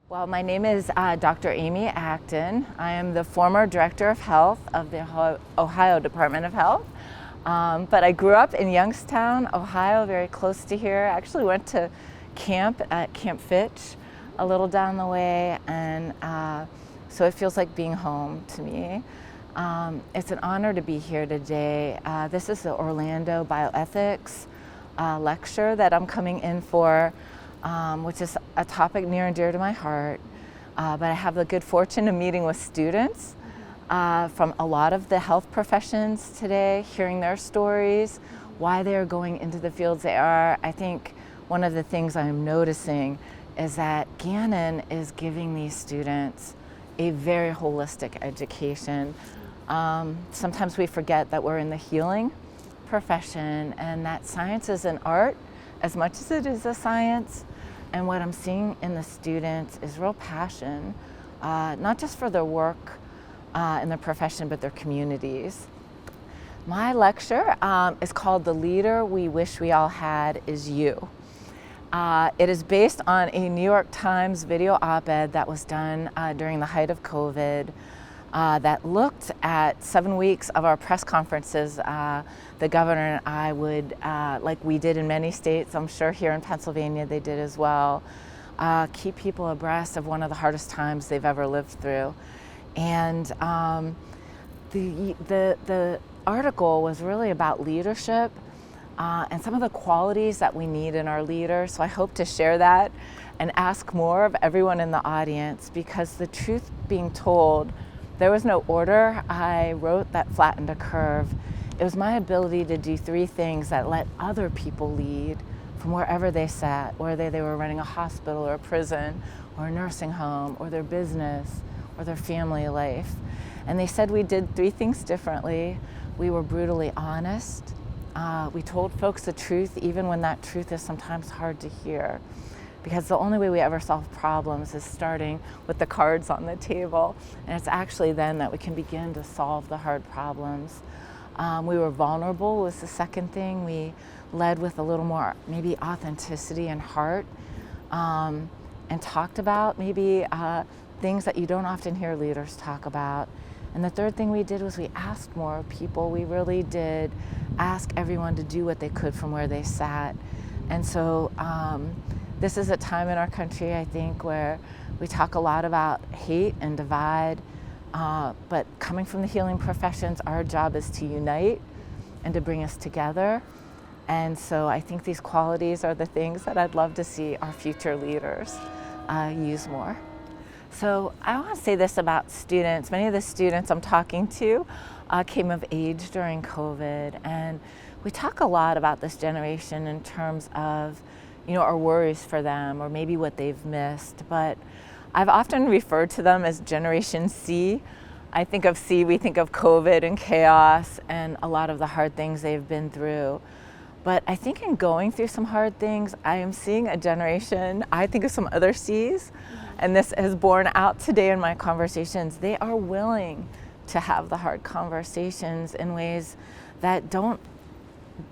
Well, my name is Dr. Amy Acton. I am the former Director of Health of the Ohio Department of Health. But I grew up in Youngstown, Ohio, very close to here. I actually went to camp at Camp Fitch, a little down the way, and so it feels like being home to me. It's an honor to be here today. This is the Orlando Bioethics lecture that I'm coming in for, which is a topic near and dear to my heart. But I have the good fortune of meeting with students from a lot of the health professions today, hearing their stories, why they're going into the fields they are. I think one of the things I'm noticing is that Gannon is giving these students a very holistic education. Sometimes we forget that we're in the healing profession and that science is an art as much as it is a science. And what I'm seeing in the students is real passion, not just for their work in their profession, but their communities. My lecture is called "The Leader We Wish We All Had Is You." It is based on a New York Times video op-ed that was done during the height of COVID that looked at 7 weeks of our press conferences. The governor and I would, like we did in many states, I'm sure here in Pennsylvania they did as well, keep people abreast of one of the hardest times they've ever lived through. And the article was really about leadership and some of the qualities that we need in our leaders. So I hope to share that and ask more of everyone in the audience, because the truth being told, there was no order I wrote that flattened a curve. It was my ability to do 3 things that let other people lead from wherever they sat, whether they were running a hospital or a prison or a nursing home or their business or their family life. And they said we did 3 things differently. We were brutally honest. We told folks the truth, even when that truth is sometimes hard to hear. Because the only way we ever solve problems is starting with the cards on the table. And it's actually then that we can begin to solve the hard problems. We were vulnerable was the second thing. We led with a little more maybe authenticity and heart, and talked about maybe things that you don't often hear leaders talk about. And the third thing we did was we asked more people. We really did ask everyone to do what they could from where they sat. And so this is a time in our country, I think, where we talk a lot about hate and divide, but coming from the healing professions, our job is to unite and to bring us together. And so I think these qualities are the things that I'd love to see our future leaders use more. So I want to say this about students. Many of the students I'm talking to came of age during COVID, and we talk a lot about this generation in terms of our worries for them or maybe what they've missed. But I've often referred to them as Generation C. I think of C, we think of COVID and chaos and a lot of the hard things they've been through. But I think in going through some hard things, I am seeing a generation, I think of some other Cs, and this has borne out today in my conversations. They are willing to have the hard conversations in ways that don't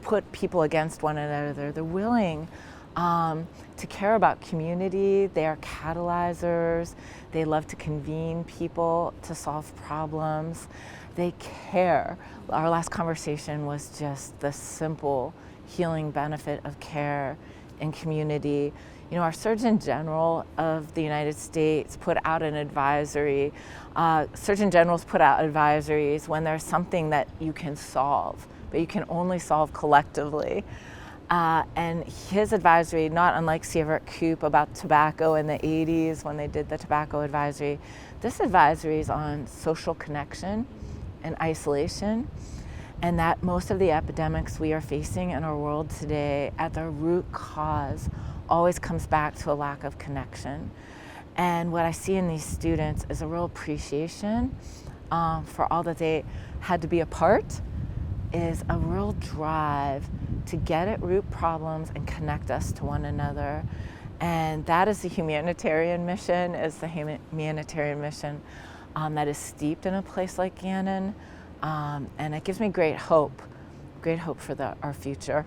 put people against one another. They're willing to care about community. They are catalyzers. They love to convene people to solve problems. They care. Our last conversation was just the simple healing benefit of care in community. Our Surgeon General of the United States put out an advisory. Surgeon Generals put out advisories when there's something that you can solve, but you can only solve collectively. And his advisory, not unlike C. Everett Koop about tobacco in the 80s when they did the tobacco advisory, this advisory is on social connection and isolation, and that most of the epidemics we are facing in our world today, at their root cause, always comes back to a lack of connection. And what I see in these students is a real appreciation for all that they had to be a part, is a real drive to get at root problems and connect us to one another. And that is the humanitarian mission, that is steeped in a place like Gannon. And it gives me great hope for our future.